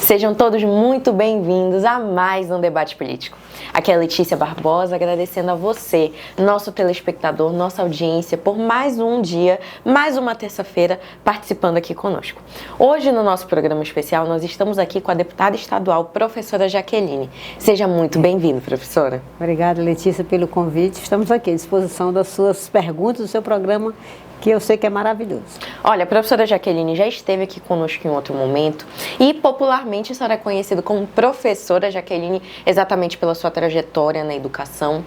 Sejam todos muito bem-vindos a mais um debate político. Aqui é a Letícia Barbosa, agradecendo a você, nosso telespectador, nossa audiência, por mais um dia, mais uma terça-feira, participando aqui conosco. Hoje, no nosso programa especial, nós estamos aqui com a deputada estadual, professora Jaqueline. Seja muito bem-vinda, professora. Obrigada, Letícia, pelo convite. Estamos aqui à disposição das suas perguntas, do seu programa, que eu sei que é maravilhoso. Olha, a professora Jaqueline já esteve aqui conosco em outro momento e popularmente a senhora é conhecida como professora Jaqueline exatamente pela sua trajetória na educação.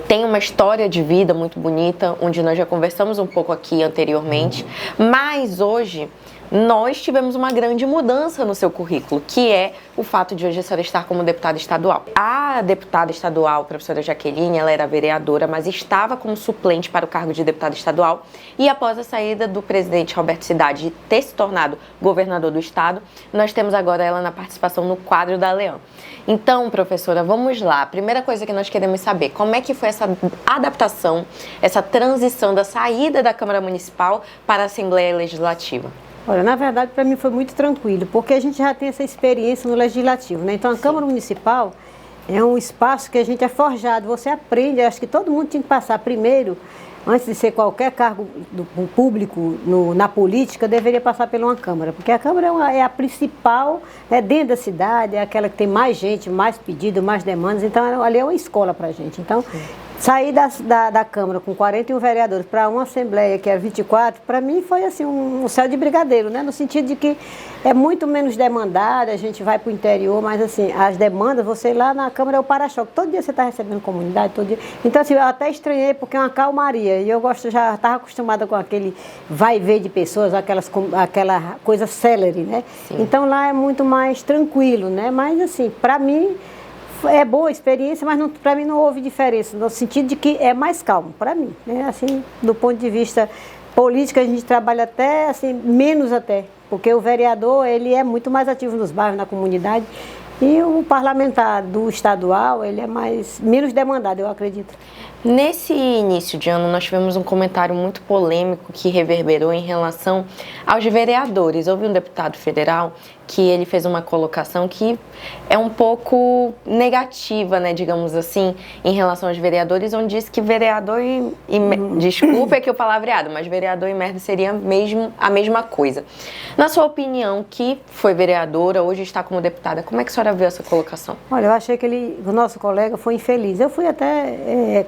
Tem uma história de vida muito bonita, onde nós já conversamos um pouco aqui anteriormente, mas hoje nós tivemos uma grande mudança no seu currículo, que é o fato de hoje a senhora estar como deputada estadual. A deputada estadual, professora Jaqueline, ela era vereadora, mas estava como suplente para o cargo de deputada estadual e após a saída do presidente Roberto Cidade ter se tornado governador do estado, nós temos agora ela na participação no quadro da Leão. Então, professora, vamos lá. A primeira coisa que nós queremos saber, como é que foi essa adaptação, essa transição da saída da Câmara Municipal para a Assembleia Legislativa? Olha, na verdade, para mim foi muito tranquilo, porque a gente já tem essa experiência no Legislativo, né? Então, a Câmara Municipal é um espaço que a gente é forjado, você aprende, acho que todo mundo tinha que passar primeiro, antes de ser qualquer cargo público na política, deveria passar por uma Câmara, porque a Câmara é a principal, né, dentro da cidade, é aquela que tem mais gente, mais pedido, mais demandas, então ali é uma escola para a gente. Então, sair da Câmara com 41 vereadores para uma Assembleia, que é 24, para mim foi assim um céu de brigadeiro, né? No sentido de que é muito menos demandada, a gente vai para o interior, mas assim, as demandas, você lá na Câmara é o para-choque. Todo dia você está recebendo comunidade, todo dia. Então, assim, eu até estranhei, porque é uma calmaria. E eu já estava acostumada com aquele vai e vem de pessoas, aquela coisa célere, né? Sim. Então, lá é muito mais tranquilo, né? Mas, assim, para mim é boa a experiência, mas para mim não houve diferença, no sentido de que é mais calmo, para mim, né? Assim, do ponto de vista político, a gente trabalha até, assim, menos até, porque o vereador, ele é muito mais ativo nos bairros, na comunidade, e o parlamentar do estadual, ele é menos demandado, eu acredito. Nesse início de ano, nós tivemos um comentário muito polêmico que reverberou em relação aos vereadores. Houve um deputado federal que ele fez uma colocação que é um pouco negativa, né, digamos assim, em relação aos vereadores, onde disse que vereador desculpa que o palavreado, mas vereador e merda seria a mesma coisa. Na sua opinião, que foi vereadora, hoje está como deputada, como é que a senhora viu essa colocação? Olha, eu achei que o nosso colega foi infeliz. Eu fui até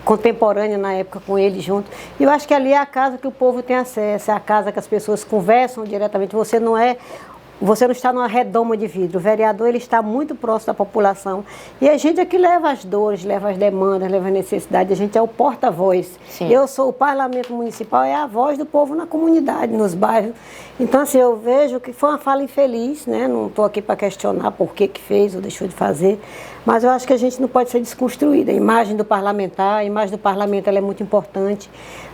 contemporânea na época com ele junto. E eu acho que ali é a casa que o povo tem acesso, é a casa que as pessoas conversam diretamente. Você não está numa redoma de vidro. O vereador, ele está muito próximo da população. E a gente é que leva as dores, leva as demandas, leva as necessidades. A gente é o porta-voz. Eu sou o parlamento municipal, é a voz do povo na comunidade, nos bairros. Então, assim, eu vejo que foi uma fala infeliz, né? Não estou aqui para questionar por que fez ou deixou de fazer. Mas eu acho que a gente não pode ser desconstruída. A imagem do parlamentar, a imagem do parlamento, ela é muito importante.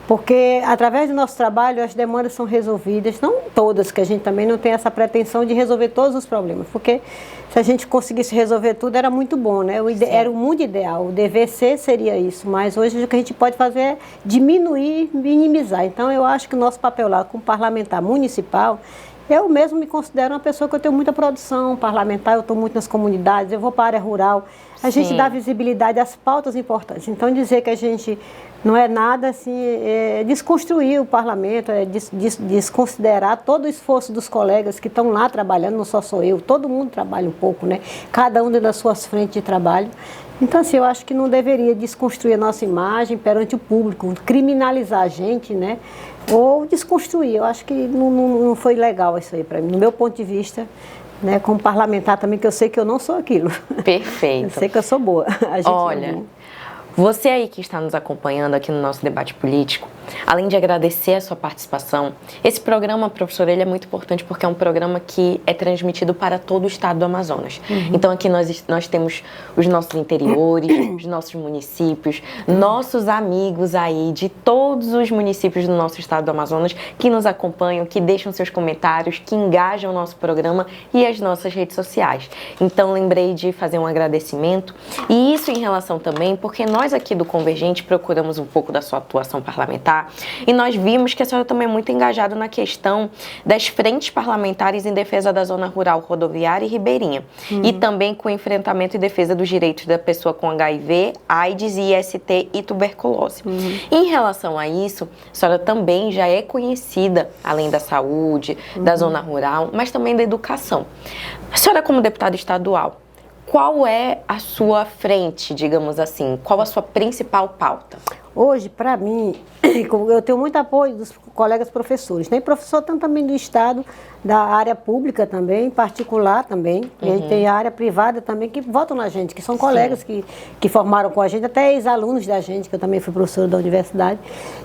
Porque, através do nosso trabalho, as demandas são resolvidas, não todas, que a gente também não tem essa pretensão de resolver todos os problemas, porque se a gente conseguisse resolver tudo, era muito bom, né? Era o mundo ideal, o dever ser seria isso, mas hoje o que a gente pode fazer é diminuir, minimizar. Então, eu acho que o nosso papel lá, como parlamentar municipal, eu mesmo me considero uma pessoa que eu tenho muita produção parlamentar, eu estou muito nas comunidades, eu vou para a área rural, a gente dá visibilidade às pautas importantes. Então, dizer que a gente não é nada assim, é desconstruir o parlamento, é desconsiderar todo o esforço dos colegas que estão lá trabalhando, não só sou eu, todo mundo trabalha um pouco, né? Cada um das suas frentes de trabalho. Então, assim, eu acho que não deveria desconstruir a nossa imagem perante o público, criminalizar a gente, né? Ou desconstruir. Eu acho que não foi legal isso aí para mim, no meu ponto de vista, né? Como parlamentar também, que eu sei que eu não sou aquilo. Perfeito. Eu sei que eu sou boa. Olha, você aí que está nos acompanhando aqui no nosso debate político, além de agradecer a sua participação, esse programa, professor, ele é muito importante porque é um programa que é transmitido para todo o estado do Amazonas. Então aqui nós temos os nossos interiores, os nossos municípios, nossos amigos aí de todos os municípios do nosso estado do Amazonas que nos acompanham, que deixam seus comentários, que engajam o nosso programa e as nossas redes sociais. Então lembrei de fazer um agradecimento e isso em relação também, porque nós aqui do Convergente procuramos um pouco da sua atuação parlamentar parlamentar. E nós vimos que a senhora também é muito engajada na questão das frentes parlamentares em defesa da zona rural, rodoviária e ribeirinha. E também com o enfrentamento e defesa dos direitos da pessoa com HIV, AIDS, IST e tuberculose. Em relação a isso, a senhora também já é conhecida, além da saúde, da zona rural, mas também da educação. A senhora, como deputada estadual, qual é a sua frente, digamos assim? Qual a sua principal pauta? Hoje, para mim, eu tenho muito apoio dos colegas professores, né? Professor tanto também do Estado, da área pública também, particular também. E a gente tem a área privada também que votam na gente, que são colegas que formaram com a gente, até ex-alunos da gente, que eu também fui professora da universidade.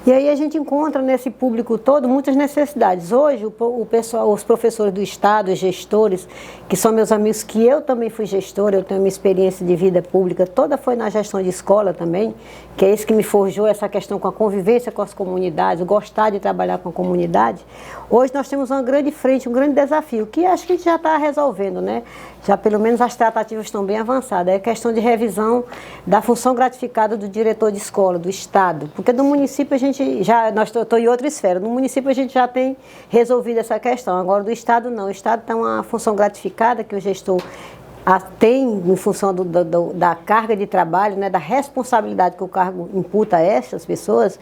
E aí a gente encontra nesse público todo muitas necessidades. Hoje, o pessoal, os professores do Estado, os gestores, que são meus amigos, que eu também fui gestora, eu tenho uma experiência de vida pública, toda foi na gestão de escola também, que é isso que me forjou essa questão com a convivência com as comunidades, o gostar de trabalhar com a comunidade. Hoje nós temos uma grande frente, um grande desafio, que acho que a gente já está resolvendo, né? Já pelo menos as tratativas estão bem avançadas. É a questão de revisão da função gratificada do diretor de escola, do Estado. Porque no município a gente já, estou em outra esfera, no município a gente já tem resolvido essa questão. Agora do Estado não. O Estado tem uma função gratificada que o gestor tem em função da carga de trabalho, né, da responsabilidade que o cargo imputa a essas pessoas,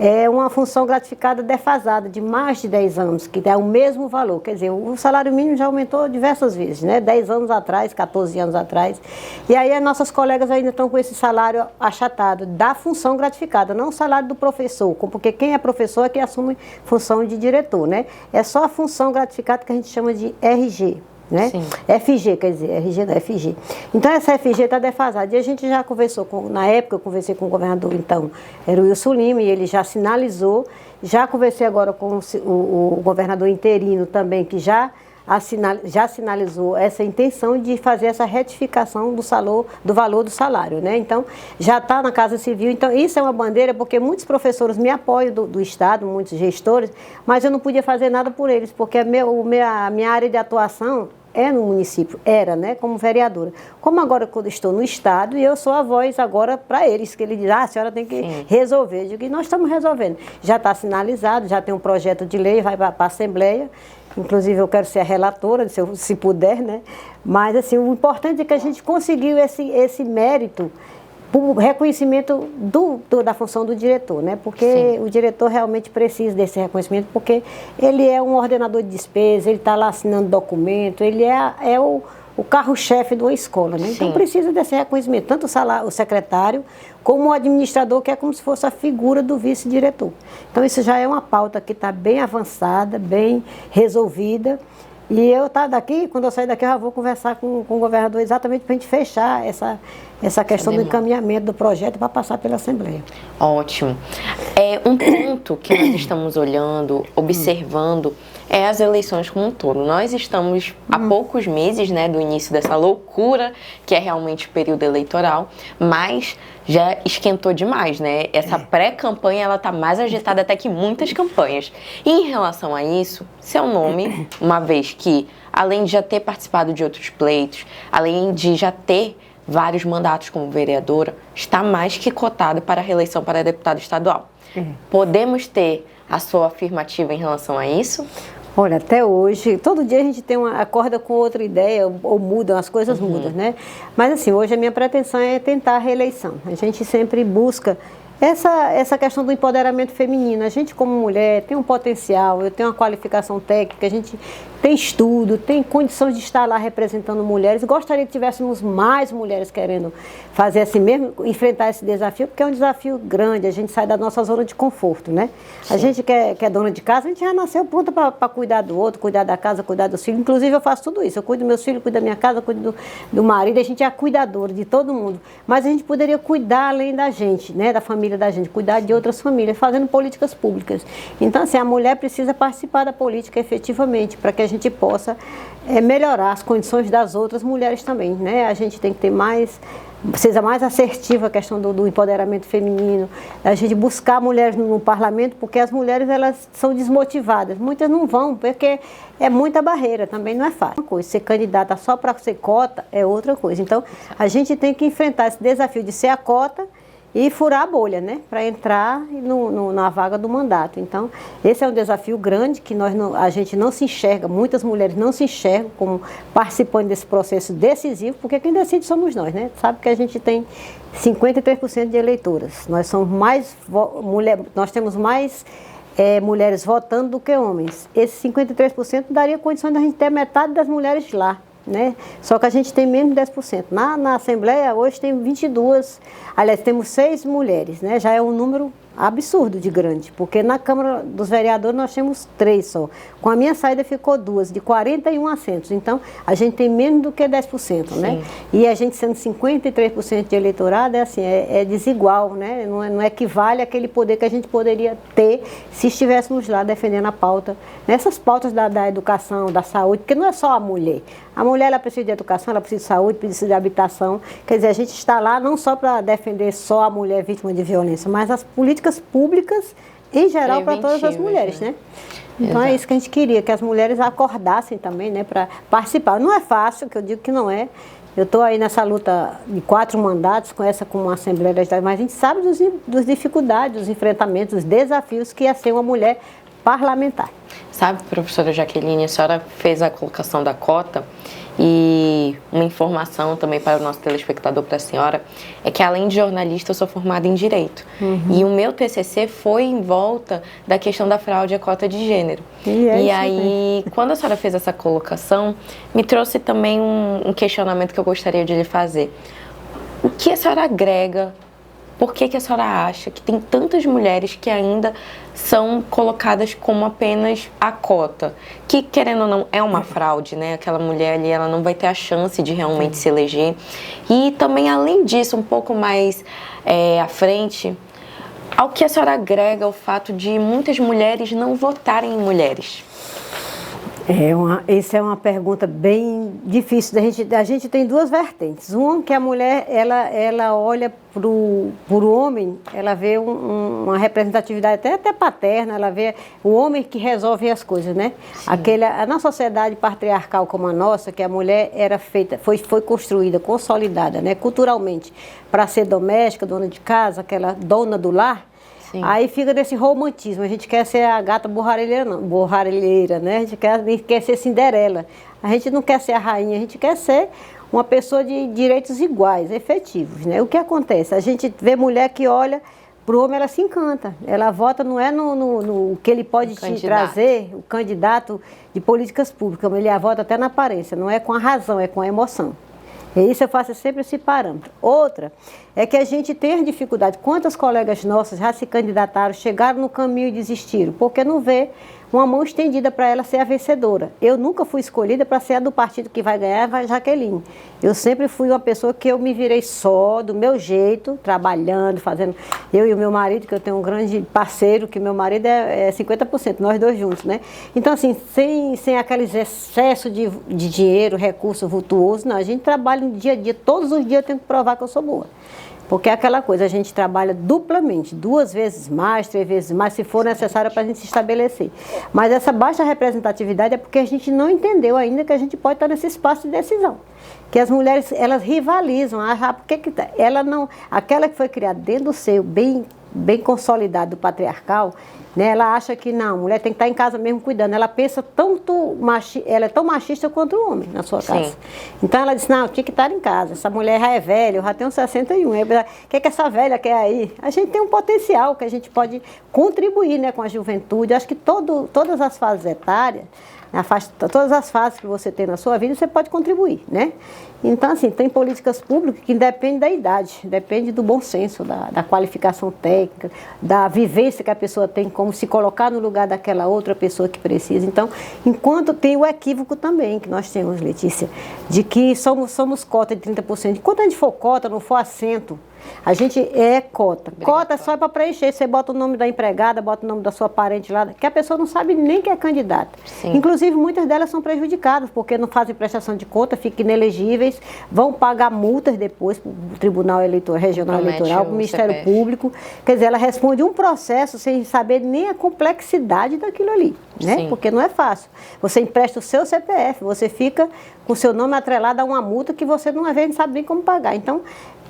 é uma função gratificada defasada de mais de 10 anos, que é o mesmo valor. Quer dizer, o salário mínimo já aumentou diversas vezes, né, 10 anos atrás, 14 anos atrás. E aí as nossas colegas ainda estão com esse salário achatado da função gratificada, não o salário do professor, porque quem é professor é quem assume função de diretor, né? É só a função gratificada que a gente chama de RG. Né? FG, quer dizer, RG não, FG. Então essa FG está defasada. E a gente já conversou, na época eu conversei com o governador, então, era o Wilson Lima, e ele já sinalizou. Já conversei agora com o governador interino também, que já sinalizou essa intenção de fazer essa retificação do valor do salário, né? Então, já está na Casa Civil. Então, isso é uma bandeira, porque muitos professores me apoiam do Estado, muitos gestores, mas eu não podia fazer nada por eles, porque a minha área de atuação é no município, era, né, como vereadora. Como agora quando estou no Estado, e eu sou a voz agora para eles, que ele diz, a senhora tem que resolver. Eu digo, e nós estamos resolvendo. Já está sinalizado, já tem um projeto de lei, vai para a Assembleia. Inclusive, eu quero ser a relatora, se puder, né? Mas, assim, o importante é que a gente conseguiu esse mérito, o reconhecimento da função do diretor, né? Porque o diretor realmente precisa desse reconhecimento, porque ele é um ordenador de despesa, ele está lá assinando documento, ele é o carro-chefe de uma escola, né? Então precisa desse reconhecimento, tanto o secretário como o administrador, que é como se fosse a figura do vice-diretor. Então isso já é uma pauta que está bem avançada, bem resolvida. E eu quando eu sair daqui, eu já vou conversar com o governador exatamente para a gente fechar essa questão do encaminhamento do projeto para passar pela Assembleia. Ótimo. Um ponto que nós estamos olhando, observando, é as eleições como um todo. Nós estamos há poucos meses, né, do início dessa loucura, que é realmente o período eleitoral, mas já esquentou demais, né? Essa pré-campanha, ela tá mais agitada até que muitas campanhas. E em relação a isso, seu nome, uma vez que, além de já ter participado de outros pleitos, além de já ter vários mandatos como vereadora, está mais que cotado para a reeleição para deputado estadual. Podemos ter a sua afirmativa em relação a isso? Olha, até hoje, todo dia a gente acorda com outra ideia, ou mudam, as coisas mudam, né? Mas assim, hoje a minha pretensão é tentar a reeleição. A gente sempre busca essa questão do empoderamento feminino. A gente, como mulher, tem um potencial, eu tenho uma qualificação técnica, a gente tem estudo, tem condições de estar lá representando mulheres. Gostaria que tivéssemos mais mulheres querendo fazer assim mesmo, enfrentar esse desafio, porque é um desafio grande, a gente sai da nossa zona de conforto, né? A gente que é dona de casa, a gente já nasceu pronta para cuidar do outro, cuidar da casa, cuidar dos filhos. Inclusive eu faço tudo isso, eu cuido dos meus filhos, cuido da minha casa, cuido do marido, a gente é a cuidadora de todo mundo. Mas a gente poderia cuidar além da gente, né, da família da gente, cuidar de outras famílias, fazendo políticas públicas. Então, assim, a mulher precisa participar da política efetivamente, para que a gente possa melhorar as condições das outras mulheres também, né? A gente tem que ter seja mais assertiva a questão do empoderamento feminino, a gente buscar mulheres no parlamento, porque as mulheres, elas são desmotivadas, muitas não vão, porque é muita barreira, também não é fácil. Ser candidata só para ser cota é outra coisa. Então, a gente tem que enfrentar esse desafio de ser a cota e furar a bolha, né? Para entrar na vaga do mandato. Então, esse é um desafio grande que a gente não se enxerga, muitas mulheres não se enxergam como participando desse processo decisivo, porque quem decide somos nós, né? Sabe que a gente tem 53% de eleitoras. Nós temos mais mulheres votando do que homens. Esse 53% daria condições de a gente ter metade das mulheres lá, né? Só que a gente tem menos de 10%. Na Assembleia, hoje, tem 22, aliás, temos 6 mulheres, né? Já é um número absurdo de grande, porque na Câmara dos Vereadores nós temos 3 só. Com a minha saída ficou 2, de 41 assentos. Então, a gente tem menos do que 10%, né? E a gente sendo 53% de eleitorado, é desigual, né? Não equivale àquele poder que a gente poderia ter se estivéssemos lá defendendo a pauta, nessas pautas da educação, da saúde, porque não é só a mulher. A mulher, ela precisa de educação, ela precisa de saúde, precisa de habitação. Quer dizer, a gente está lá não só para defender só a mulher vítima de violência, mas as políticas públicas em geral para todas as mulheres, né? Então é isso que a gente queria, que as mulheres acordassem também, né, para participar. Não é fácil, que eu digo que não é. Eu estou aí nessa luta de 4 mandatos, com essa como Assembleia Legislativa, mas a gente sabe das dificuldades, dos enfrentamentos, dos desafios que é ser uma mulher parlamentar. Sabe, professora Jaqueline, a senhora fez a colocação da cota e uma informação também para o nosso telespectador, para a senhora, é que além de jornalista, eu sou formada em Direito. E o meu TCC foi em volta da questão da fraude à cota de gênero. E aí, quando a senhora fez essa colocação, me trouxe também um questionamento que eu gostaria de lhe fazer. O que a senhora agrega? Por que a senhora acha que tem tantas mulheres que ainda são colocadas como apenas a cota? Que, querendo ou não, é uma fraude, né? Aquela mulher ali, ela não vai ter a chance de realmente se eleger. E também, além disso, um pouco mais à frente, ao que a senhora agrega o fato de muitas mulheres não votarem em mulheres? Essa é uma pergunta bem difícil. A gente tem 2 vertentes. Uma que a mulher, ela olha para o homem, ela vê uma representatividade até paterna, ela vê o homem que resolve as coisas, né? Na sociedade patriarcal como a nossa, que a mulher era feita, foi construída, consolidada, né, culturalmente, para ser doméstica, dona de casa, aquela dona do lar. Aí fica desse romantismo, a gente quer ser a gata borralheira, né? A gente quer ser Cinderela. A gente não quer ser a rainha, a gente quer ser uma pessoa de direitos iguais, efetivos, né? O que acontece? A gente vê mulher que olha para o homem, ela se encanta. Ela vota não é no que ele pode te trazer, o candidato de políticas públicas, ele vota até na aparência, não é com a razão, é com a emoção. E isso eu faço sempre esse parâmetro. Outra é que a gente tem dificuldade. Quantas colegas nossas já se candidataram, chegaram no caminho e desistiram? Porque não vê uma mão estendida para ela ser a vencedora. Eu nunca fui escolhida para ser a do partido que vai ganhar, vai Jaqueline. Eu sempre fui uma pessoa que eu me virei só, do meu jeito, trabalhando, fazendo... Eu e o meu marido, que eu tenho um grande parceiro, que meu marido é 50%, nós 2 juntos, né? Então, assim, sem aqueles excessos de dinheiro, recurso vultuoso, não. A gente trabalha no dia a dia, todos os dias eu tenho que provar que eu sou boa. Porque é aquela coisa, a gente trabalha duplamente, 2 vezes mais, 3 vezes mais, se for necessário para a gente se estabelecer. Mas essa baixa representatividade é porque a gente não entendeu ainda que a gente pode estar nesse espaço de decisão. Que as mulheres, elas rivalizam, porque ela não, aquela que foi criada dentro do seio bem consolidado do patriarcal, né, ela acha que não, a mulher tem que estar em casa mesmo cuidando. Ela pensa ela é tão machista quanto o homem na sua casa. Então ela diz, não, eu tinha que estar em casa. Essa mulher já é velha, eu já tenho 61. O que essa velha quer aí? A gente tem um potencial que a gente pode contribuir, né, com a juventude. Eu acho que todas as fases etárias, todas as fases que você tem na sua vida, você pode contribuir, né? Então, assim, tem políticas públicas que dependem da idade, depende do bom senso, da qualificação técnica, da vivência que a pessoa tem, como se colocar no lugar daquela outra pessoa que precisa. Então, enquanto tem o equívoco também que nós temos, Letícia, de que somos cota de 30%. Enquanto a gente for cota, não for assento, a gente é cota. Cota só é para preencher. Você bota o nome da empregada, bota o nome da sua parente lá, que a pessoa não sabe nem que é candidata. Inclusive, muitas delas são prejudicadas, porque não fazem prestação de conta, ficam inelegíveis, vão pagar multas depois para o Tribunal Regional Eleitoral, para o Ministério Público. Quer dizer, ela responde um processo sem saber nem a complexidade daquilo ali, né? Porque não é fácil. Você empresta o seu CPF, você fica com o seu nome atrelado a uma multa que você não às vezes não sabe nem como pagar. Então,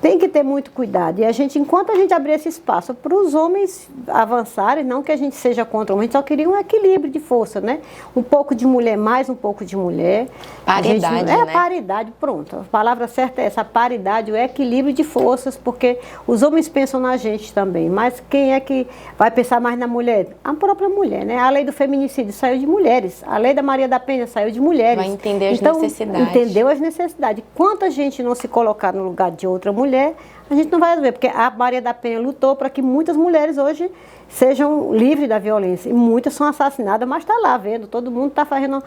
tem que ter muito cuidado. E enquanto a gente abrir esse espaço para os homens avançarem, não que a gente seja contra o homem, a gente só queria um equilíbrio de força, né? Um pouco de mulher mais, um pouco de mulher. Paridade, né? Paridade, pronto. A palavra certa é essa, paridade, o equilíbrio de forças, porque os homens pensam na gente também, mas quem é que vai pensar mais na mulher? A própria mulher, né? A lei do feminicídio saiu de mulheres, a lei da Maria da Penha saiu de mulheres. Vai entender as necessidades. Entendeu as necessidades. Quanto a gente não se colocar no lugar de outra mulher, a gente não vai ver, porque a Maria da Penha lutou para que muitas mulheres hoje sejam livres da violência. E muitas são assassinadas, mas está lá vendo, todo mundo está fazendo,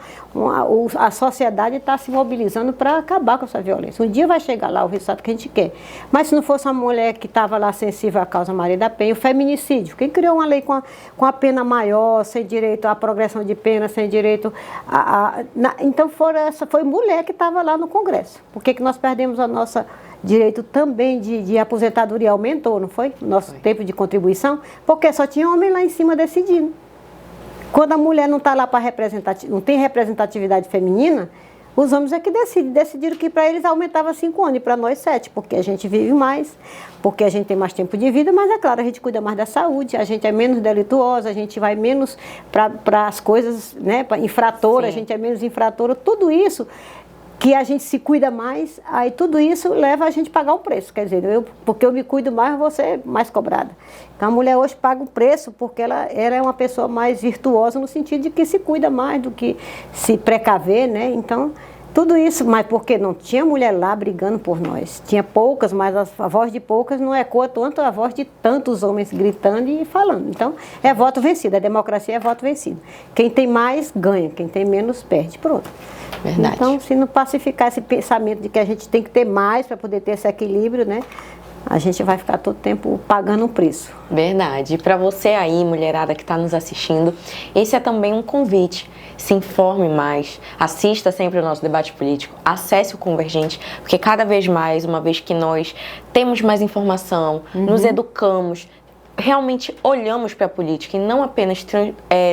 a sociedade está se mobilizando para acabar com essa violência. Um dia vai chegar lá o resultado que a gente quer. Mas se não fosse uma mulher que estava lá sensível à causa Maria da Penha, o feminicídio, quem criou uma lei com a pena maior, sem direito à progressão de pena, sem direito então foi mulher que estava lá no Congresso. Por que nós perdemos a nossa direito também de aposentadoria aumentou, não foi? Nosso tempo de contribuição, porque só tinha homem lá em cima decidindo. Quando a mulher não está lá para não tem representatividade feminina, os homens é que decidiram que para eles aumentava 5 anos e para nós 7, porque a gente vive mais, porque a gente tem mais tempo de vida, mas é claro, a gente cuida mais da saúde, a gente é menos delituosa, a gente vai menos para as coisas, né, para infratora, a gente é menos infratora, tudo isso que a gente se cuida mais, aí tudo isso leva a gente a pagar o preço, quer dizer, porque eu me cuido mais, eu vou ser mais cobrada. Então a mulher hoje paga o preço porque ela é uma pessoa mais virtuosa no sentido de que se cuida mais do que se precaver, né? Então, tudo isso, mas porque não tinha mulher lá brigando por nós. Tinha poucas, mas a voz de poucas não ecoa tanto a voz de tantos homens gritando e falando. Então, é voto vencido, a democracia é voto vencido. Quem tem mais, ganha, quem tem menos, perde. Pronto. Verdade. Então, se não pacificar esse pensamento de que a gente tem que ter mais para poder ter esse equilíbrio, né? A gente vai ficar todo tempo pagando um preço. Verdade. E para você aí, mulherada que está nos assistindo, esse é também um convite. Se informe mais, assista sempre o nosso debate político, acesse o Convergente, porque cada vez mais, uma vez que nós temos mais informação, nos educamos, realmente olhamos para a política e não apenas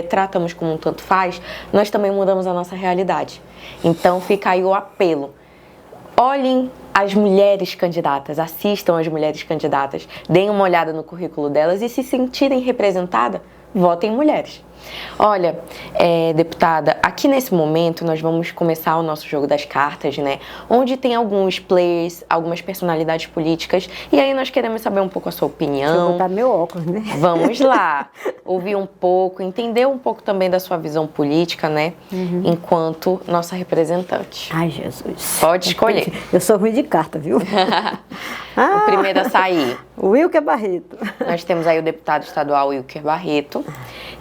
tratamos como um tanto faz, nós também mudamos a nossa realidade. Então fica aí o apelo. Olhem as mulheres candidatas, assistam as mulheres candidatas, deem uma olhada no currículo delas e se sentirem representadas, votem em mulheres. Olha, deputada, aqui nesse momento nós vamos começar o nosso jogo das cartas, né? Onde tem alguns players, algumas personalidades políticas, e aí nós queremos saber um pouco a sua opinião. Deixa eu botar meu óculos, né? Vamos lá, ouvir um pouco, entender um pouco também da sua visão política, né? Enquanto nossa representante. Ai, Jesus. Pode escolher. Eu sou ruim de carta, viu? O primeiro a sair. Wilker Barreto. Nós temos aí o deputado estadual Wilker Barreto,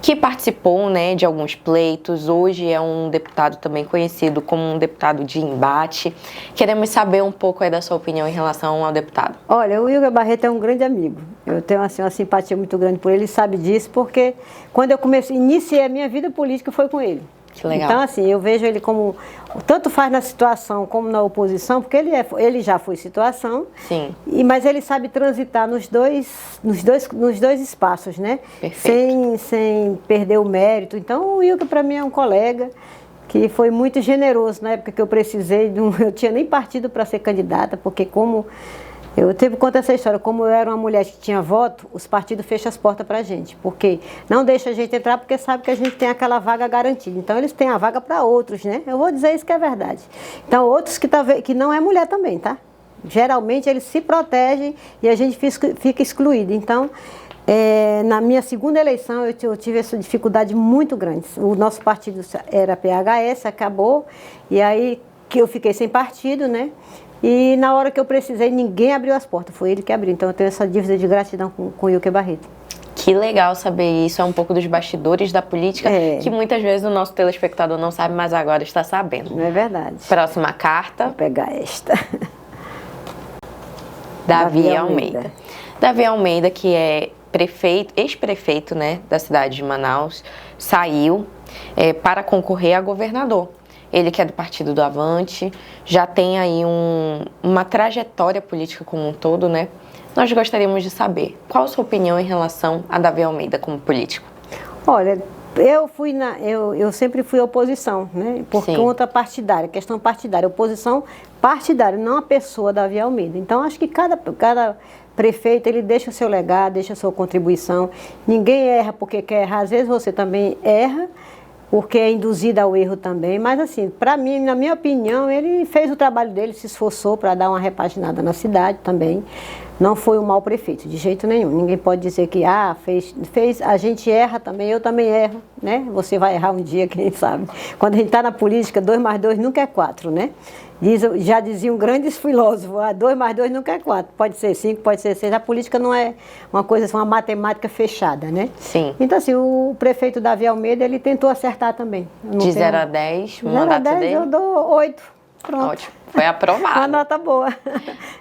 que participou, né, de alguns pleitos. Hoje é um deputado também conhecido como um deputado de embate. Queremos saber um pouco aí da sua opinião em relação ao deputado. Olha, o Wilker Barreto é um grande amigo. Eu tenho assim, uma simpatia muito grande por ele, ele sabe disso, porque quando eu iniciei a minha vida política foi com ele. Que legal. Então, assim, eu vejo ele como, tanto faz na situação como na oposição, porque ele já foi situação, Sim. Mas ele sabe transitar nos dois espaços, né? Sem perder o mérito. Então, o Wilker, para mim, é um colega que foi muito generoso na época que eu precisei, eu tinha nem partido para ser candidata, porque como... Eu teve conta essa história, como eu era uma mulher que tinha voto, os partidos fecham as portas para a gente, porque não deixa a gente entrar porque sabe que a gente tem aquela vaga garantida. Então eles têm a vaga para outros, né? Eu vou dizer isso que é verdade. Então outros que não é mulher também, tá? Geralmente eles se protegem e a gente fica excluído. Então, na minha segunda eleição eu tive essa dificuldade muito grande. O nosso partido era PHS, acabou, e aí que eu fiquei sem partido, né? E na hora que eu precisei, ninguém abriu as portas, foi ele que abriu. Então eu tenho essa dívida de gratidão com o Wilker Barreto. Que legal saber isso, é um pouco dos bastidores da política, que muitas vezes o nosso telespectador não sabe, mas agora está sabendo. Não é verdade. Próxima carta. Vou pegar esta. Davi Almeida. Davi Almeida, que é ex-prefeito, né, da cidade de Manaus, saiu para concorrer a governador. Ele que é do Partido do Avante, já tem aí uma trajetória política como um todo, né? Nós gostaríamos de saber qual a sua opinião em relação a Davi Almeida como político. Olha, Eu sempre fui oposição, né? Por Sim. conta partidária, questão partidária, oposição partidária, não a pessoa Davi Almeida. Então, acho que cada prefeito, ele deixa o seu legado, deixa a sua contribuição. Ninguém erra porque quer errar, às vezes você também erra, porque é induzido ao erro também, mas assim, para mim, na minha opinião, ele fez o trabalho dele, se esforçou para dar uma repaginada na cidade também. Não foi um mau prefeito, de jeito nenhum. Ninguém pode dizer que fez, a gente erra também, eu também erro, né? Você vai errar um dia, quem sabe. Quando a gente está na política, 2 mais 2 nunca é 4, né? Já diziam grandes filósofos, 2 mais 2 nunca é 4, pode ser 5, pode ser 6. A política não é uma coisa, uma matemática fechada, né? Sim. Então, assim, o prefeito Davi Almeida, ele tentou acertar também. De 0 a 10, o mandato dele? Eu dou 8. Pronto. Ótimo, foi aprovado. Uma nota boa.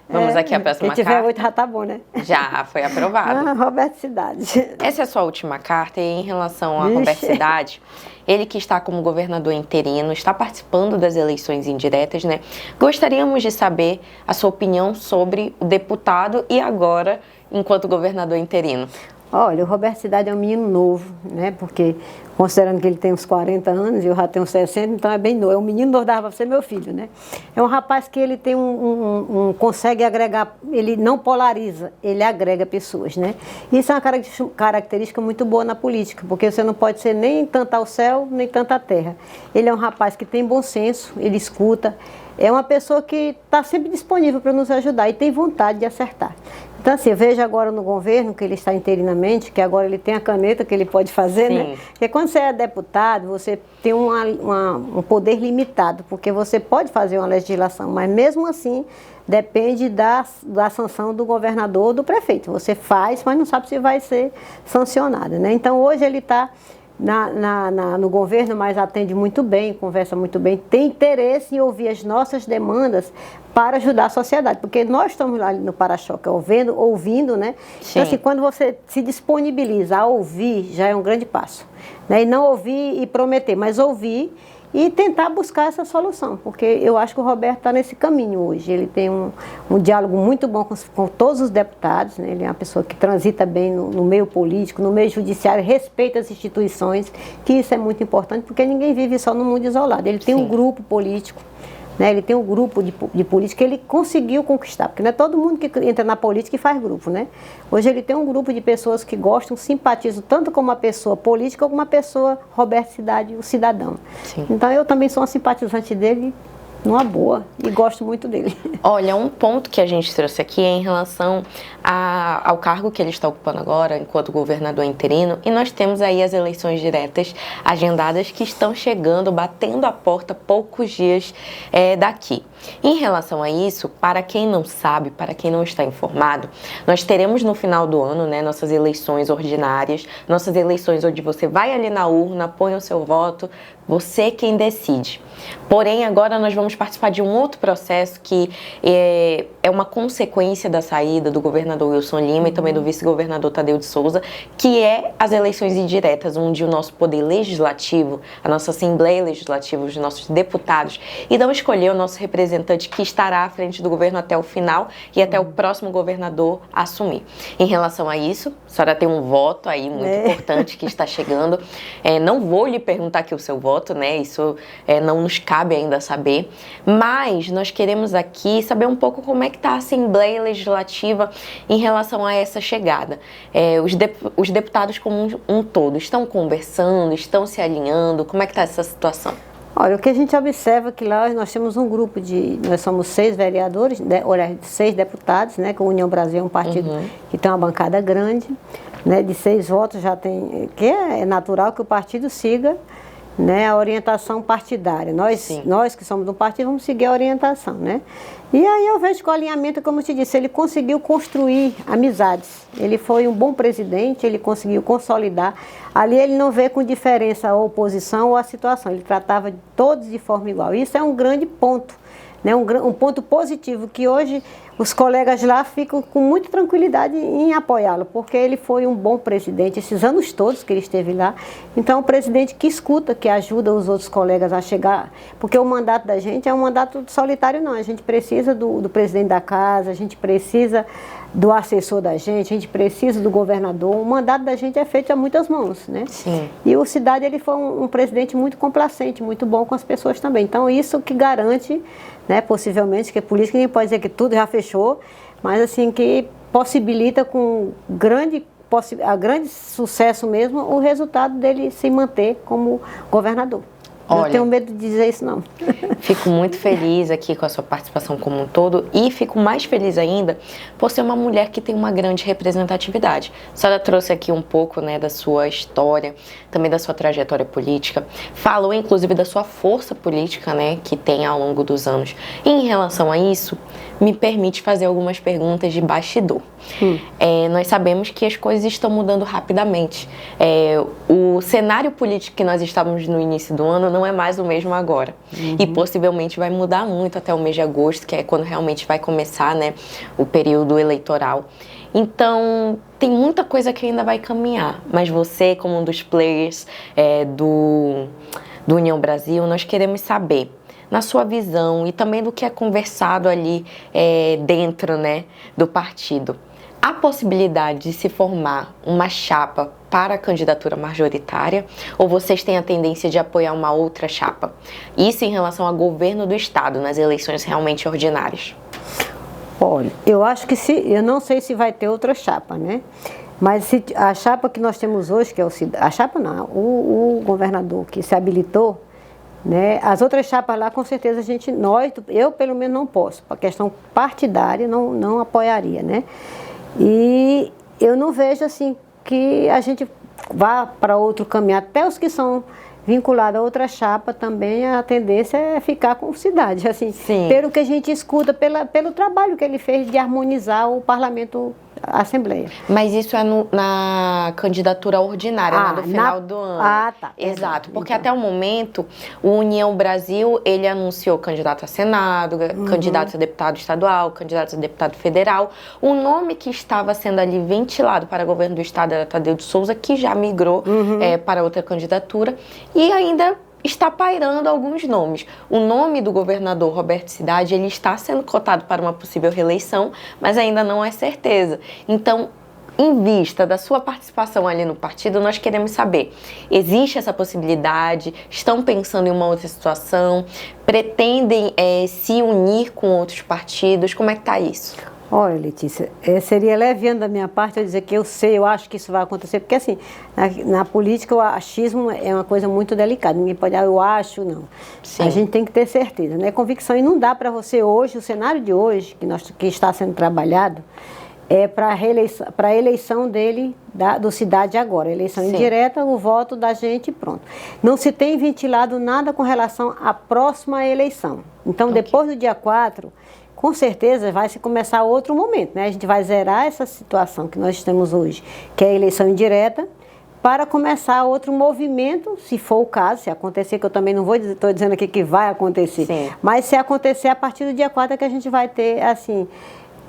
Vamos aqui à próxima carta. Se tiver 8 já tá bom, né? Já, foi aprovado. Roberto Cidade. Essa é a sua última carta e em relação a Roberto Cidade, ele que está como governador interino, está participando das eleições indiretas, né? Gostaríamos de saber a sua opinião sobre o deputado e agora, enquanto governador interino. Olha, o Roberto Cidade é um menino novo, né? Porque, considerando que ele tem uns 40 anos e eu já tenho 60, então é bem novo. É um menino novo, dava para ser meu filho, né? É um rapaz que ele tem consegue agregar, ele não polariza, ele agrega pessoas, né? Isso é uma característica muito boa na política, porque você não pode ser nem tanto ao céu, nem tanto à terra. Ele é um rapaz que tem bom senso, ele escuta, é uma pessoa que está sempre disponível para nos ajudar e tem vontade de acertar. Então, assim, eu vejo agora no governo que ele está interinamente, que agora ele tem a caneta que ele pode fazer, Sim. né? Porque quando você é deputado, você tem um poder limitado, porque você pode fazer uma legislação, mas mesmo assim depende da sanção do governador ou do prefeito. Você faz, mas não sabe se vai ser sancionado, né? Então, hoje ele está no governo, mas atende muito bem, conversa muito bem, tem interesse em ouvir as nossas demandas para ajudar a sociedade, porque nós estamos lá no para-choque ouvindo, né? Sim. Então, assim, quando você se disponibiliza a ouvir, já é um grande passo, né? E não ouvir e prometer, mas ouvir e tentar buscar essa solução, porque eu acho que o Roberto está nesse caminho hoje. Ele tem um diálogo muito bom com todos os deputados, né? Ele é uma pessoa que transita bem no meio político, no meio judiciário, respeita as instituições, que isso é muito importante, porque ninguém vive só no mundo isolado. Ele tem um grupo político, né? Ele tem um grupo de política que ele conseguiu conquistar, porque não é todo mundo que entra na política e faz grupo, né? Hoje ele tem um grupo de pessoas que gostam, simpatizam tanto como uma pessoa política como uma pessoa Roberto Cidade, o cidadão. Sim. Então eu também sou uma simpatizante dele, numa boa, e gosto muito dele. Olha, um ponto que a gente trouxe aqui é em relação ao cargo que ele está ocupando agora, enquanto governador interino, e nós temos aí as eleições diretas agendadas que estão chegando, batendo a porta poucos dias daqui. Em relação a isso, para quem não sabe, para quem não está informado, nós teremos no final do ano, né, nossas eleições ordinárias, nossas eleições onde você vai ali na urna, põe o seu voto, você quem decide. Porém, agora nós vamos participar de um outro processo que é uma consequência da saída do governador Wilson Lima e também do vice-governador Tadeu de Souza, que é as eleições indiretas, onde o nosso poder legislativo, a nossa Assembleia Legislativa, os nossos deputados, irão escolher o nosso representante que estará à frente do governo até o final e até o próximo governador assumir. Em relação a isso, a senhora tem um voto aí muito importante que está chegando. Não vou lhe perguntar aqui o seu voto, né? Isso não nos cabe ainda saber, mas nós queremos aqui saber um pouco como é que está a Assembleia Legislativa em relação a essa chegada. Os deputados como um todo estão conversando, estão se alinhando, como é que está essa situação? Olha, o que a gente observa é que lá nós temos um grupo nós somos 6 vereadores, 6 deputados, né, que a União Brasil é um partido que tem uma bancada grande, né, de 6 votos já tem, que é natural que o partido siga, né, a orientação partidária. Nós que somos do partido vamos seguir a orientação, né? E aí eu vejo que o alinhamento, como eu te disse, ele conseguiu construir amizades. Ele foi um bom presidente, ele conseguiu consolidar. Ali ele não vê com diferença a oposição ou a situação, ele tratava todos de forma igual. Isso é um grande ponto, né? Um ponto positivo que hoje os colegas lá ficam com muita tranquilidade em apoiá-lo, porque ele foi um bom presidente, esses anos todos que ele esteve lá. Então, é um presidente que escuta, que ajuda os outros colegas a chegar, porque o mandato da gente é um mandato solitário, não. A gente precisa do presidente da casa, a gente precisa do assessor da gente precisa do governador. O mandato da gente é feito a muitas mãos, né? Sim. E o Cidade, ele foi um presidente muito complacente, muito bom com as pessoas também. Então, isso que garante, né, possivelmente, que a política nem pode dizer que tudo já fechou, mas assim, que possibilita com grande sucesso mesmo o resultado dele se manter como governador. Olha, não tenho medo de dizer isso, não. Fico muito feliz aqui com a sua participação como um todo e fico mais feliz ainda por ser uma mulher que tem uma grande representatividade. A senhora trouxe aqui um pouco, né, da sua história, também da sua trajetória política, falou inclusive da sua força política, né, que tem ao longo dos anos. E em relação a isso, me permite fazer algumas perguntas de bastidor. Nós sabemos que as coisas estão mudando rapidamente. O cenário político que nós estávamos no início do ano não é mais o mesmo agora. E possivelmente vai mudar muito até o mês de agosto, que é quando realmente vai começar, né, o período eleitoral. Então, tem muita coisa que ainda vai caminhar. Mas você, como um dos players do União Brasil, nós queremos saber, na sua visão e também do que é conversado ali dentro, né, do partido, há possibilidade de se formar uma chapa para a candidatura majoritária ou vocês têm a tendência de apoiar uma outra chapa? Isso em relação ao governo do estado, nas eleições realmente ordinárias. Olha, eu acho que eu não sei se vai ter outra chapa, né? Mas a chapa que nós temos hoje, que é o governador que se habilitou, né? As outras chapas lá, com certeza eu pelo menos não posso, por questão partidária não apoiaria, né? E eu não vejo assim que a gente vá para outro caminho, até os que são vinculados a outra chapa também, a tendência é ficar com o Cidade, assim, Sim. Pelo que a gente escuta, pelo trabalho que ele fez de harmonizar o parlamento, a Assembleia. Mas isso é na candidatura ordinária, do final do ano. Tá. Exato, porque até o momento, o União Brasil, ele anunciou candidato a Senado, candidato a deputado estadual, candidato a deputado federal. O nome que estava sendo ali ventilado para o governo do estado era Tadeu de Souza, que já migrou para outra candidatura. E ainda está pairando alguns nomes. O nome do governador Roberto Cidade, ele está sendo cotado para uma possível reeleição, mas ainda não é certeza. Então, em vista da sua participação ali no partido, nós queremos saber, existe essa possibilidade? Estão pensando em uma outra situação? Pretendem se unir com outros partidos? Como é que está isso? Olha, Letícia, seria leviano da minha parte eu dizer que eu acho que isso vai acontecer, porque assim, na política o achismo é uma coisa muito delicada, ninguém pode eu acho, não. Sim. A gente tem que ter certeza, né? Convicção, e não dá para você hoje, o cenário de hoje, que está sendo trabalhado, é para a eleição dele, do Cidade agora, eleição indireta, o voto da gente e pronto. Não se tem ventilado nada com relação à próxima eleição. Então, depois do dia 4... com certeza vai se começar outro momento, né? A gente vai zerar essa situação que nós temos hoje, que é a eleição indireta, para começar outro movimento, se for o caso, se acontecer, que eu também não estou dizendo aqui que vai acontecer, mas se acontecer a partir do dia 4 é que a gente vai ter, assim,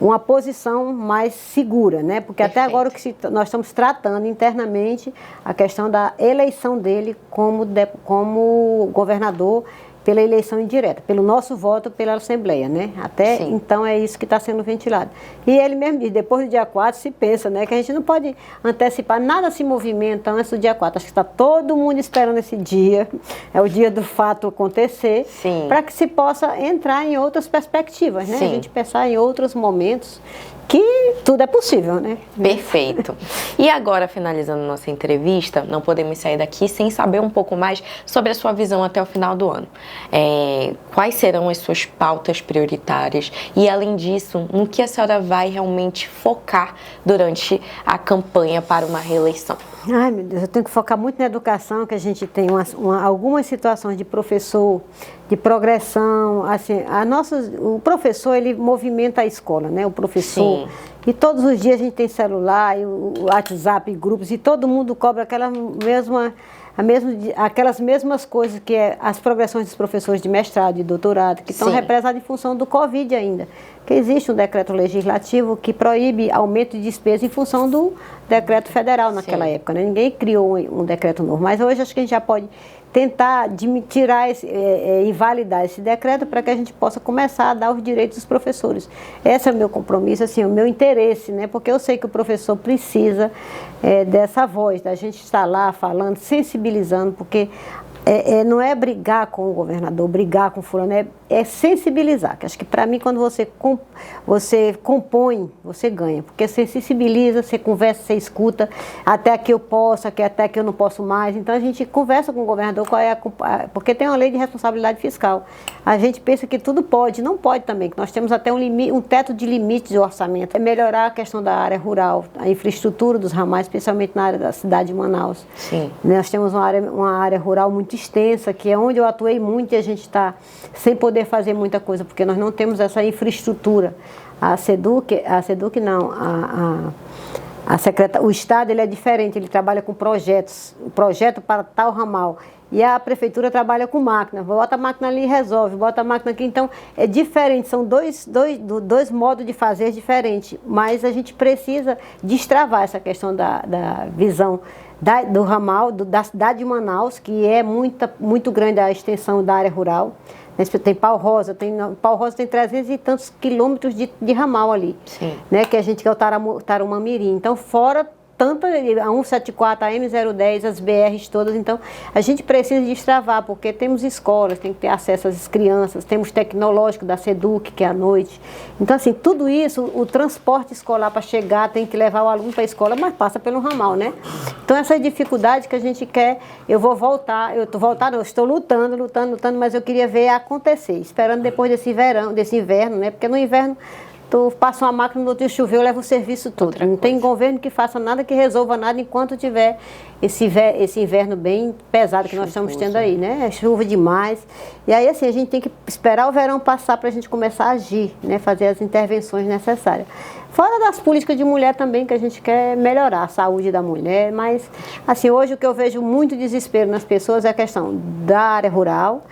uma posição mais segura, né? Porque até agora o que nós estamos tratando internamente a questão da eleição dele como governador, pela eleição indireta, pelo nosso voto pela Assembleia, né? Até então é isso que está sendo ventilado. E ele mesmo diz, depois do dia 4 se pensa, né? Que a gente não pode antecipar, nada se movimenta antes do dia 4. Acho que está todo mundo esperando esse dia, é o dia do fato acontecer, para que se possa entrar em outras perspectivas, né? A gente pensar em outros momentos, que tudo é possível, né? Perfeito. E agora, finalizando nossa entrevista, não podemos sair daqui sem saber um pouco mais sobre a sua visão até o final do ano. Quais serão as suas pautas prioritárias? E, além disso, no que a senhora vai realmente focar durante a campanha para uma reeleição? Ai, meu Deus, eu tenho que focar muito na educação, que a gente tem algumas situações de professor, de progressão, assim, o professor, ele movimenta a escola, né? O professor, e todos os dias a gente tem celular, e o WhatsApp, grupos, e todo mundo cobra aquelas mesmas coisas que as progressões dos professores de mestrado e doutorado, que estão represadas em função do Covid ainda. que existe um decreto legislativo que proíbe aumento de despesa em função do decreto federal naquela época, né? Ninguém criou um decreto novo, mas hoje acho que a gente já pode tentar tirar invalidar esse decreto para que a gente possa começar a dar os direitos dos professores. Esse é o meu compromisso, assim, o meu interesse, né? Porque eu sei que o professor precisa dessa voz, da gente estar lá falando, sensibilizando, porque não é brigar com o governador, brigar com o fulano, é sensibilizar. Que acho que para mim, quando você compõe, você ganha. Porque você sensibiliza, você conversa, você escuta, até que eu possa, até que eu não posso mais. Então a gente conversa com o governador, porque tem uma lei de responsabilidade fiscal. A gente pensa que tudo pode, não pode também, que nós temos até um teto de limite de orçamento. É melhorar a questão da área rural, a infraestrutura dos ramais, especialmente na área da cidade de Manaus. Sim. Nós temos uma área rural muito extensa, que é onde eu atuei muito e a gente está sem poder fazer muita coisa, porque nós não temos essa infraestrutura. A SEDUC não, o Estado ele é diferente, ele trabalha com projetos, o projeto para tal ramal. E a prefeitura trabalha com máquina, bota a máquina ali e resolve, bota a máquina aqui. Então, é diferente, são dois modos de fazer diferentes, mas a gente precisa destravar essa questão da visão do ramal, da cidade de Manaus, que é muito grande a extensão da área rural. Tem Pau Rosa tem 300 e tantos quilômetros de ramal ali. Sim. Né, que a gente quer o Tarumã-Mirim. Então, fora tanto a 174, a M010, as BRs todas, então a gente precisa destravar, porque temos escolas, tem que ter acesso às crianças, temos tecnológico da SEDUC, que é à noite. Então, assim, tudo isso, o transporte escolar para chegar, tem que levar o aluno para a escola, mas passa pelo ramal, né? Então, essa dificuldade que a gente quer, eu estou lutando, mas eu queria ver acontecer, esperando depois desse inverno, né? Porque no inverno tu passa uma máquina, no outro dia choveu, leva o serviço todo. Não tem governo que faça nada, que resolva nada enquanto tiver esse inverno bem pesado que nós estamos tendo aí, né? É chuva demais. E aí, assim, a gente tem que esperar o verão passar para a gente começar a agir, né? Fazer as intervenções necessárias. Fora das políticas de mulher também, que a gente quer melhorar a saúde da mulher, mas, assim, hoje o que eu vejo muito desespero nas pessoas é a questão da área rural,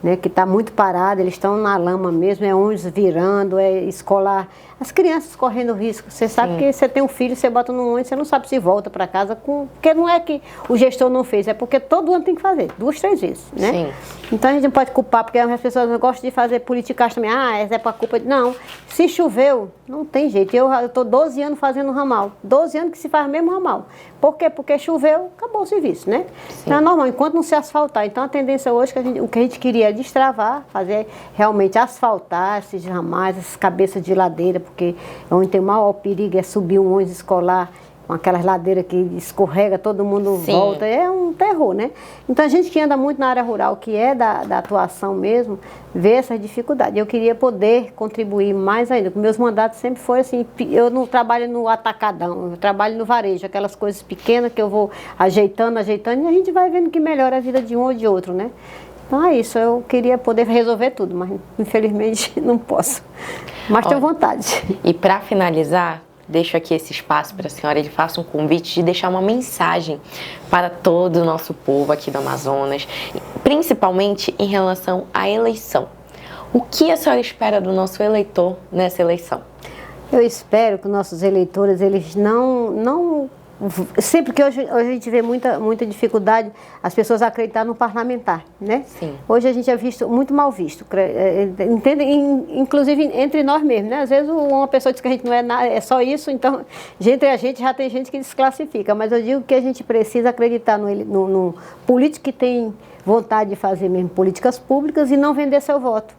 né, que está muito parada, eles estão na lama mesmo, é ônibus virando, é escolar. As crianças correndo risco. Você sabe que você tem um filho, você bota no ônibus, você não sabe se volta para casa, porque não é que o gestor não fez, é porque todo ano tem que fazer, 2, 3 vezes, né? Sim. Então a gente não pode culpar, porque as pessoas não gostam de fazer politicagem também. Essa é para culpa de... Não, se choveu, não tem jeito. Eu estou 12 anos fazendo ramal, 12 anos que se faz mesmo ramal. Por quê? Porque choveu, acabou o serviço, né? Sim. Então é normal, enquanto não se asfaltar. Então a tendência hoje, o que a gente queria é destravar, fazer realmente asfaltar esses ramais, essas cabeças de ladeira, porque onde tem o maior perigo é subir um ônibus escolar com aquelas ladeiras que escorrega, todo mundo volta, é um terror, né? Então a gente que anda muito na área rural, que é da atuação mesmo, vê essas dificuldades. Eu queria poder contribuir mais ainda, porque meus mandatos sempre foram assim, eu não trabalho no atacadão, eu trabalho no varejo, aquelas coisas pequenas que eu vou ajeitando, e a gente vai vendo que melhora a vida de um ou de outro, né? Então é isso, eu queria poder resolver tudo, mas infelizmente não posso. Mas tenho vontade. E para finalizar, deixo aqui esse espaço para a senhora, ele faça um convite de deixar uma mensagem para todo o nosso povo aqui do Amazonas, principalmente em relação à eleição. O que a senhora espera do nosso eleitor nessa eleição? Eu espero que os nossos eleitores, eles não sempre que hoje a gente vê muita dificuldade, as pessoas acreditar no parlamentar, né? Sim. Hoje a gente é visto, muito mal visto, entende? Inclusive entre nós mesmos, né? Às vezes uma pessoa diz que a gente não é nada, é só isso, então entre a gente já tem gente que desclassifica, mas eu digo que a gente precisa acreditar no político que tem vontade de fazer mesmo políticas públicas e não vender seu voto.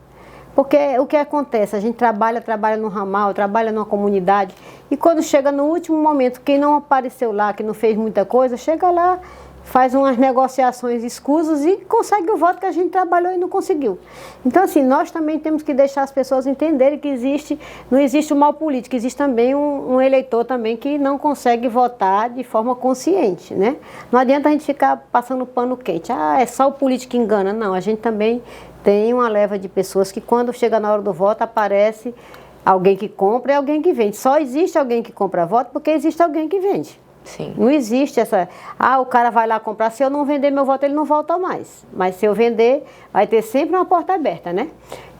Porque o que acontece? A gente trabalha no ramal, trabalha numa comunidade e quando chega no último momento, quem não apareceu lá, que não fez muita coisa, chega lá, faz umas negociações escusas e consegue o voto que a gente trabalhou e não conseguiu. Então, assim, nós também temos que deixar as pessoas entenderem que não existe o mal político, existe também um eleitor também que não consegue votar de forma consciente, né? Não adianta a gente ficar passando pano quente. É só o político que engana. Não, a gente também tem uma leva de pessoas que quando chega na hora do voto aparece alguém que compra e alguém que vende. Só existe alguém que compra voto porque existe alguém que vende. Sim. Não existe essa... o cara vai lá comprar, se eu não vender meu voto, ele não volta mais. Mas se eu vender, vai ter sempre uma porta aberta, né?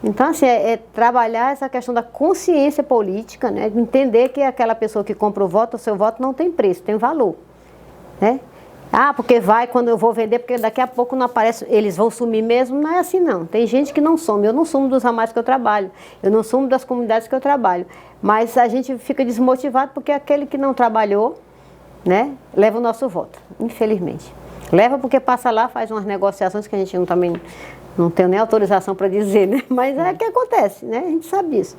Então, assim, é trabalhar essa questão da consciência política, né? Entender que aquela pessoa que compra o voto, o seu voto não tem preço, tem valor, né? Ah, porque vai quando eu vou vender, porque daqui a pouco não aparece, eles vão sumir mesmo. Não é assim, não. Tem gente que não some. Eu não sumo dos ramais que eu trabalho, eu não sumo das comunidades que eu trabalho. Mas a gente fica desmotivado porque aquele que não trabalhou, né, leva o nosso voto, infelizmente. Leva porque passa lá, faz umas negociações que a gente também não tem nem autorização para dizer, né? Mas é o que acontece, né? A gente sabe disso.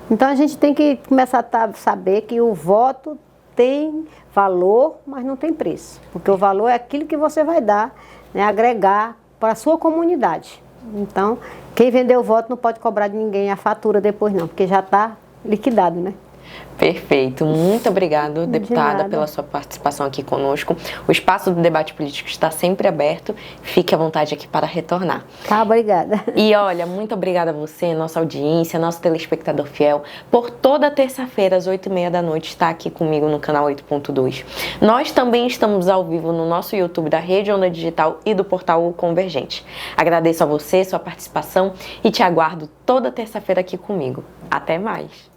Então a gente tem que começar a saber que o voto tem valor, mas não tem preço. Porque o valor é aquilo que você vai dar, né, agregar para a sua comunidade. Então, quem vendeu o voto não pode cobrar de ninguém a fatura depois não, porque já está liquidado, né? Perfeito. Muito obrigado, deputada, pela sua participação aqui conosco. O espaço do debate político está sempre aberto. Fique à vontade aqui para retornar. Tá, obrigada. E olha, muito obrigada a você, nossa audiência, nosso telespectador fiel, por toda terça-feira às 8h30 da noite estar aqui comigo no canal 8.2. Nós também estamos ao vivo no nosso YouTube da Rede Onda Digital e do portal O Convergente. Agradeço a você, sua participação e te aguardo toda terça-feira aqui comigo. Até mais!